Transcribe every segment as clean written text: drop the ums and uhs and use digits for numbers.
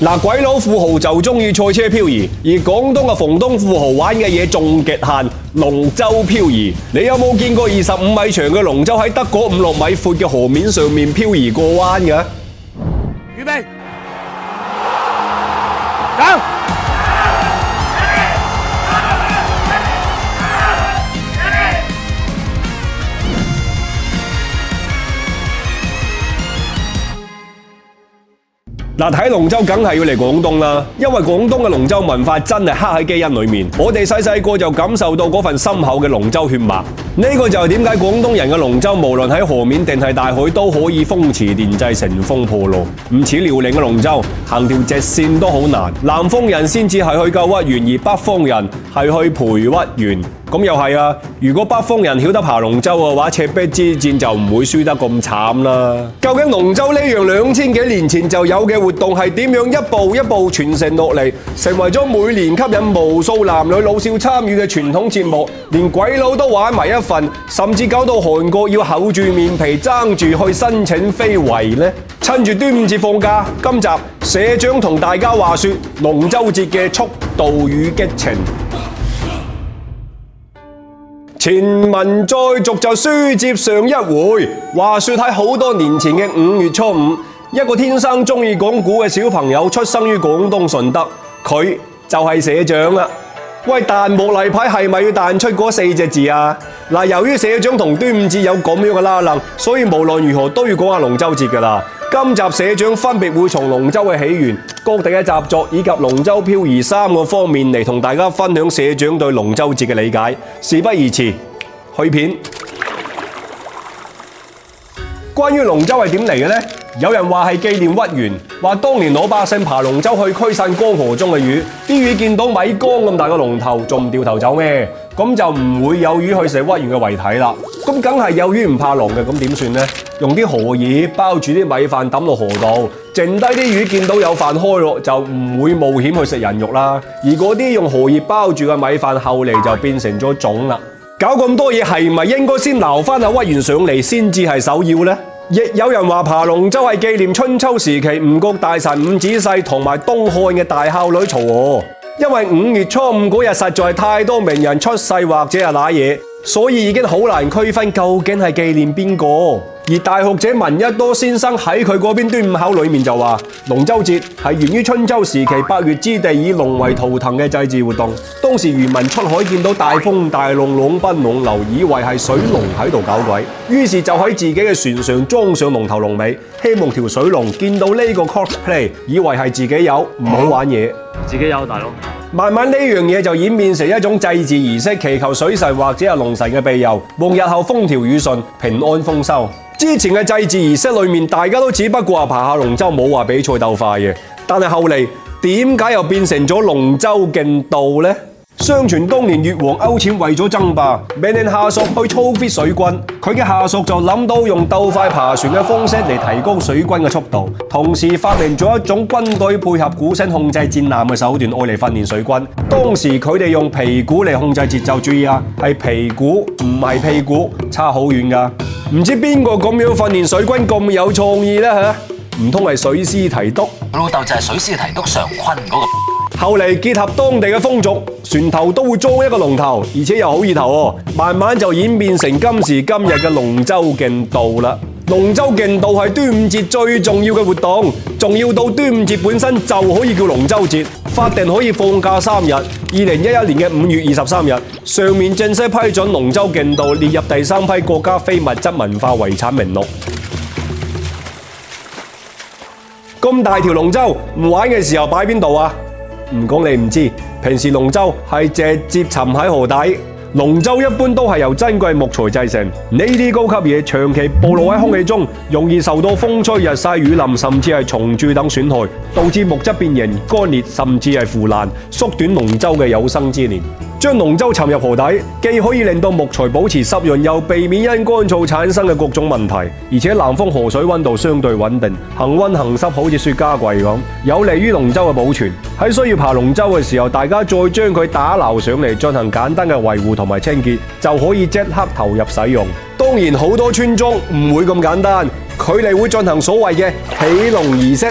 嗱，鬼佬富豪就中意賽車漂移，而廣東嘅房東富豪玩嘅嘢仲極限，龍舟漂移。你有冇見過25米長嘅龍舟喺得嗰5-6米闊嘅河面上面漂移過彎嘅？預備，走！嗱，睇龍舟梗係要嚟廣東啦，因為廣東嘅龍舟文化真係刻喺基因裏面。我哋細個就感受到嗰份深厚嘅龍舟血脈。呢個就係點解廣東人嘅龍舟無論喺河面定係大海都可以風馳電掣、乘風破浪。唔似遼寧嘅龍舟，行條直線都好難。南方人先至係去救屈原，而北方人係去陪屈原。咁又係啊！如果北方人曉得爬龍舟嘅話，赤壁之戰就唔會輸得咁慘啦。究竟龍舟呢樣2000幾年前就有嘅活動係點樣一步一步傳承落嚟，成為咗每年吸引無數男女老少參與嘅傳統節目，連鬼佬都玩埋一份，甚至搞到韓國要厚住面皮爭住去申請非遺呢？趁住端午節放假，今集社長同大家話說龍舟節嘅速度與激情。前文再續就書接上一回，話說喺好多年前嘅5月初5，一個天生中意講古嘅小朋友出生於廣東順德，佢就係社長啦。喂，彈幕例牌係咪要彈出嗰4隻字啊？嗱，由於社長同端午節有咁樣嘅拉楞，所以無論如何都要講下龍舟節㗎啦。今集社長分別會從龍舟嘅起源、各地嘅習俗以及龍舟漂移3個方面嚟同大家分享社長對龍舟節嘅理解。事不宜遲，去片。關於龍舟係點嚟嘅呢？有人話係紀念屈原，話當年老百姓爬龍舟去驅散江河中嘅魚，啲魚見到米缸咁大個龍頭，仲唔掉頭走咩？咁就唔會有魚去食屈原嘅遺體啦。咁梗係有魚唔怕狼嘅，咁點算呢？用啲荷葉包住啲米飯抌落河度，剩低啲魚見到有飯開咯，就唔會冒險去食人肉啦。而嗰啲用荷葉包住嘅米飯，後嚟就變成咗粽啦。搞咁多嘢係咪應該先撈翻阿屈原上嚟先至係首要呢？亦有人話爬龍舟係紀念春秋時期吳國大臣伍子胥同埋東漢嘅大孝女曹娥，因為5月初5嗰日實在太多名人出世或者係瀨嘢，所以已經好難區分究竟係紀念邊個。而大學者聞一多先生喺佢嗰邊端午考裏面就話，龍舟節係源於春秋時期百越之地以龍為圖騰嘅祭祀活動。當時漁民出海見到大風大浪，浪奔浪流，以為係水龍喺度搞鬼，於是就喺自己嘅船上裝上龍頭龍尾，希望條水龍見到呢個 cosplay， 以為係自己有，唔好玩嘢。自己有大佬。慢慢呢樣嘢就演變成一種祭祀儀式，祈求水神或者係龍神嘅庇佑，望日後風調雨順、平安豐收。之前嘅祭祀儀式裏面，大家都只不過係爬下龍舟，冇話比賽鬥快嘅。但係後嚟點解又變成咗龍舟競渡呢？相傳當年越王勾踐為咗爭霸，命令下屬去操 fit 水軍，佢嘅下屬就諗到用鬥快爬船嘅方式嚟提高水軍嘅速度，同時發明咗一種軍隊配合鼓聲控制戰艦嘅手段，愛嚟訓練水軍。當時佢哋用皮鼓嚟控制節奏，注意啊，係皮鼓唔係屁股，差好遠㗎。唔知邊個咁樣訓練水軍咁有創意呢？嚇？唔通係水師提督？老豆就係水師提督常坤嗰個。後嚟結合當地嘅風俗，船頭都會裝一個龍頭，而且又好意頭喎，慢慢就演變成今時今日嘅龍舟競渡啦。龍舟競渡係端午節最重要嘅活動，仲要到端午節本身就可以叫龍舟節，法定可以放假3日。2011年嘅5月23日，上面正式批准龍舟競渡列入第3批國家非物質文化遺產名錄。咁大條龍舟唔玩嘅時候擺邊度啊？唔講你唔知，平時龍舟係直接沉喺河底。龍舟一般都係由珍貴木材製成，呢啲高級嘢長期暴露喺空氣中，容易受到風吹日曬雨淋，甚至係蟲蛀等損害，導致木質變形、乾裂，甚至係腐爛，縮短龍舟嘅有生之年。將龍舟沉入河底，既可以令到木材保持濕潤，又避免因乾燥產生嘅各種問題。而且南方河水溫度相對穩定，恒溫恒濕，好似雪茄櫃咁，有利於龍舟嘅保存。喺需要爬龍舟嘅時候，大家再將佢打撈上嚟進行簡單嘅維護同埋清潔，就可以即刻投入使用。當然好多村莊唔會咁簡單，佢哋會進行所謂嘅起龍儀式。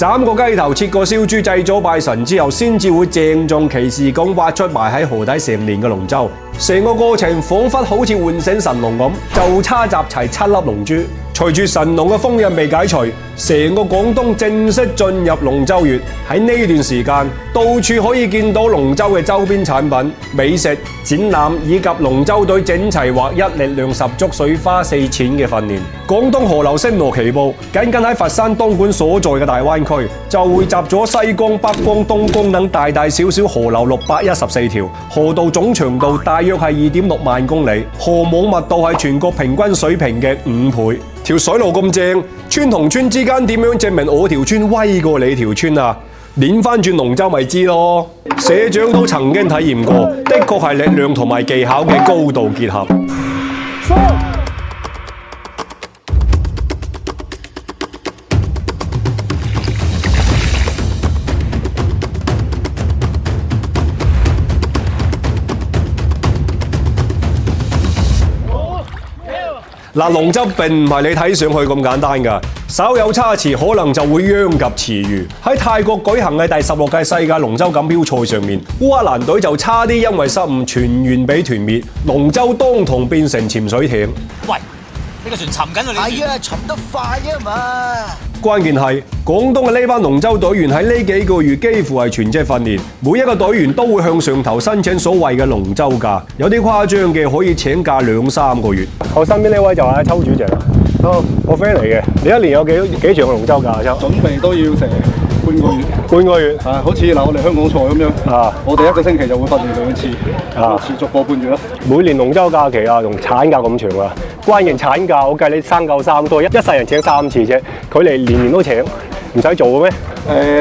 斬個雞頭，切個燒豬，祭祖拜神之後，先至會鄭重其事咁挖出埋喺河底成年嘅龍舟。成個過程彷彿好似喚醒神龍咁，就差集齊7粒龍珠。隨住神龍嘅封印被解除，成個廣東正式進入龍舟月。喺呢段時間，到處可以見到龍舟嘅周邊產品、美食、展覽以及龍舟隊整齊劃一、力量十足、水花四濺嘅訓練。廣東河流星羅棋布，僅僅喺佛山東莞所在嘅大灣區，就匯集咗西江、北江、東江等大大小小河流614條，河道總長度大約係2.6萬公里，河網密度係全國平均水平嘅5倍。條水路咁正，村同村之間點樣證明我條村威過你條村啊？練翻轉龍舟咪知咯。社長都曾經體驗過，的確係力量同埋技巧嘅高度結合。嗱，龍舟並唔係你睇上去咁簡單㗎，稍有差池可能就會殃及池魚。喺泰國舉行嘅第16屆世界龍舟錦標賽上面，烏克蘭隊就差啲因為失誤全員被團滅，龍舟當堂變成潛水艇。喂，呢個船沉緊啊！你係啊，沉得快啊嘛！關鍵係廣東嘅呢班龍舟隊員喺呢幾個月幾乎係全職訓練，每一個隊員都會向上頭申請所謂嘅龍舟假，有啲誇張嘅可以請假2-3個月。我身邊呢位就係秋主席啦，我 friend 嚟嘅。你一年有幾長嘅龍舟假啊？秋？準備都要成半個月。半個月啊，好似嗱我哋香港賽咁樣啊，我哋1個星期就會訓練2次，持續個半月啦。每年龍舟假期啊，同產假咁長啊，關鍵產假我計你生夠3多，一世人請3次啫，佢哋年年都請，唔使做嘅咩？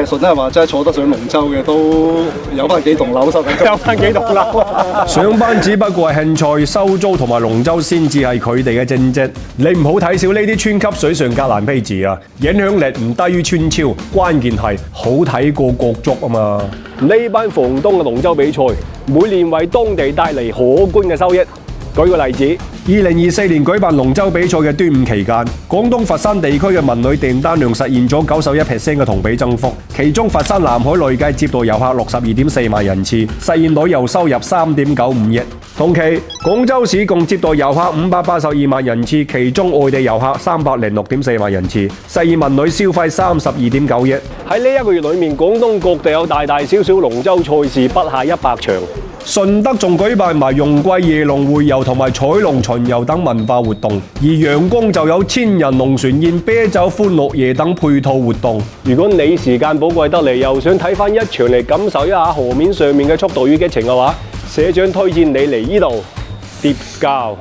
順德人話齋坐得上龍舟嘅都有翻幾棟樓收緊，有翻幾棟樓。上班只不過係興趣，收租同埋龍舟先至係佢哋嘅正職。你唔好睇少呢啲村級水上格蘭披治啊，影響力唔低於村超，關鍵係好睇過國足啊嘛。呢班房東嘅龍舟比賽，每年為當地帶嚟可觀嘅收益。舉個例子，2024年舉辦龍舟比賽嘅端午期間，廣東佛山地區嘅文旅訂單量實現咗91% 嘅同比增幅，其中佛山南海累計接待遊客62.4萬人次，實現旅遊收入3.95億。同期，廣州市共接待遊客582萬人次，其中外地遊客306.4萬人次，實現文旅消費32.9億。喺呢一個月裏面，廣東各地有大大小小龍舟賽事不下100場。順德仲舉辦埋容桂夜龍會遊同埋彩龍巡遊等文化活動，而陽江就有千人龍船宴、啤酒歡樂夜等配套活動。如果你時間寶貴得嚟，又想睇翻一場嚟感受一下河面上面嘅速度與激情嘅話，社長推薦你嚟呢度疊滘。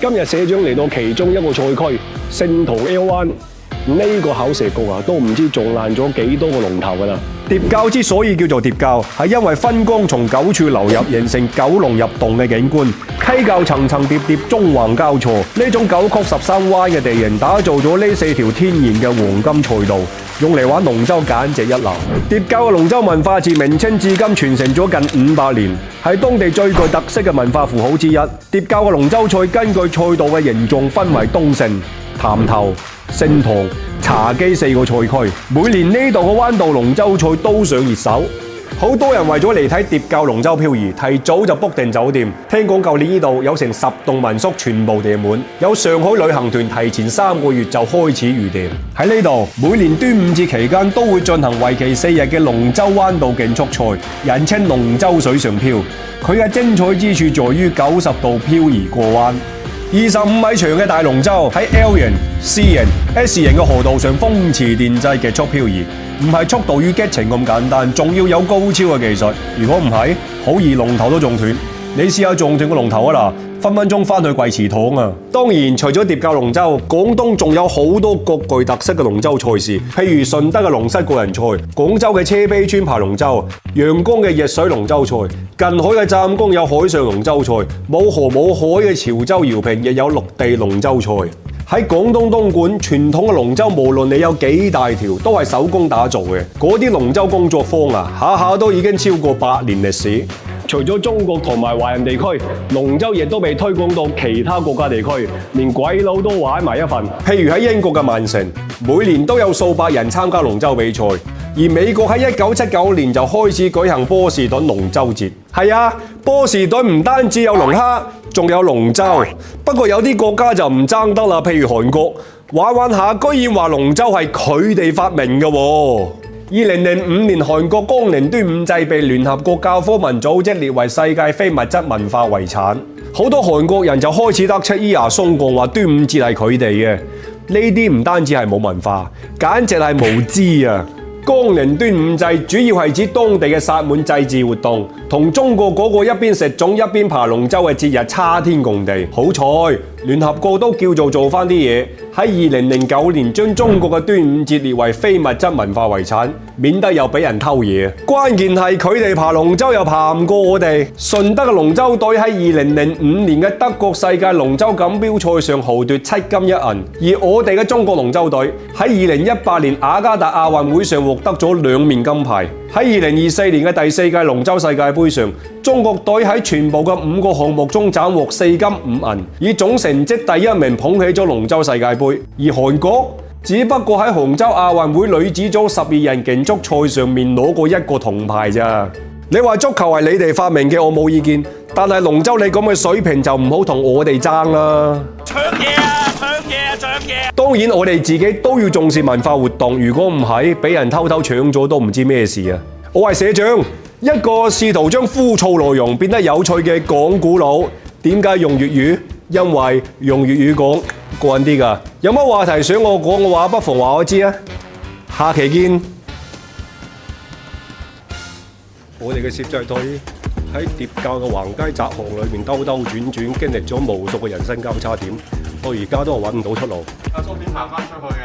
今日社長嚟到其中一個賽區聖淘 L 灣，呢個口蛇局啊，都唔知撞爛咗幾多個龍頭㗎啦！疊滘之所以叫做疊滘，係因為分江從9處流入，形成9龍入洞嘅景觀。溪滘層層疊疊，縱橫交錯，呢種9曲13彎嘅地形，打造咗呢4條天然嘅黃金賽道，用嚟玩龍舟簡直一流。疊滘嘅龍舟文化自明清至今傳承咗近500年，係當地最具特色嘅文化符號之一。疊滘嘅龍舟賽根據賽道嘅形狀分為東勝、潭頭、聖堂、茶基4個賽區，每年呢度嘅灣道龍舟賽都上熱搜。好多人為咗嚟睇疊滘龍舟漂移，提早就 book 定酒店。聽講舊年呢度有成10棟民宿全部訂滿，有上海旅行團提前3個月就開始預訂。喺呢度，每年端午節期間都會進行為期4日嘅龍舟灣道競速賽，人稱龍舟水上漂。佢嘅精彩之處在於90度漂移過彎。25米長嘅大龍舟喺 L 型、C 型、S 型嘅河道上風馳電掣極速漂移，唔係速度與激情咁簡單，仲要有高超嘅技術。如果唔係，好易龍頭都撞斷。你試下撞斷個龍頭啊嗱，分分鐘翻去跪祠堂啊！當然，除咗疊教龍舟，廣東仲有好多各具特色嘅龍舟賽事，譬如順德嘅龍獅個人賽、廣州嘅車陂村爬龍舟、陽江嘅逆水龍舟賽、近海嘅湛江有海上龍舟賽、冇河冇海嘅潮州饒平亦有陸地龍舟賽。喺廣東東莞，傳統嘅龍舟無論你有幾大條，都係手工打造嘅。嗰啲龍舟工作坊啊，下下都已經超過100年歷史。除咗中國同埋華人地區，龍舟亦都被推廣到其他國家地區，連鬼佬都玩埋一份。譬如喺英國嘅曼城，每年都有數百人參加龍舟比賽。而美國喺1979年就開始舉行波士頓龍舟節。係啊，波士頓唔單止有龍蝦，仲有龍舟。不過有啲國家就唔爭得啦，譬如韓國，玩玩下居然話龍舟係佢哋發明嘅喎。2005年，韓國江寧端午祭被聯合國教科文組織列為世界非物質文化遺產。好多韓國人就開始得出咿呀鬆講話端午節係佢哋嘅。呢啲唔單止係冇文化，簡直係無知啊！江寧端午祭主要係指當地嘅薩滿祭祀活動，同中國嗰個一邊食粽一邊爬龍舟嘅節日差天共地。好彩聯合國都叫做返啲嘢，喺2009年將中國嘅端午節列為非物質文化遺產，免得又俾人偷嘢。關鍵係佢哋爬龍舟又爬唔過我哋。順德嘅龍舟隊喺2005年嘅德國世界龍舟錦標賽上豪奪7金1銀，而我哋嘅中國龍舟隊喺2018年雅加達亞運會上獲得咗2面金牌。喺2024年嘅第4屆龍舟世界盃上，中國隊喺全部嘅5個項目中斬獲4金5銀，以總成績第1名捧起咗龍舟世界盃。而韓國只不過喺杭州亞運會女子組12人競速賽上面攞過1個銅牌咋。你話足球係你哋發明嘅，我冇意見，但係龍舟你咁嘅水平就唔好同我哋爭啦。搶嘢啊！搶嘢啊！搶嘢！當然我哋自己都要重視文化活動，如果唔係，俾人偷偷搶咗都唔知咩事啊！我係社長，一個試圖將枯燥內容變得有趣嘅講古佬。點解用粵語？因為用粵語講過癮啲㗎。有乜話題想我講嘅話，不妨話我知啊！下期見。我哋嘅攝製隊喺疊教嘅橫街窄巷裏面兜兜轉轉，經歷咗無數嘅人生交叉點，到而家都係揾唔到出路。阿叔點行翻出去嘅？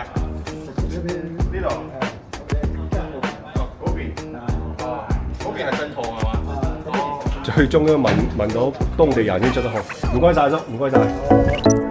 呢度。嗰邊。哦，嗰邊係正堂係嘛？最終都問到當地人先出得學。唔該晒叔，唔該晒。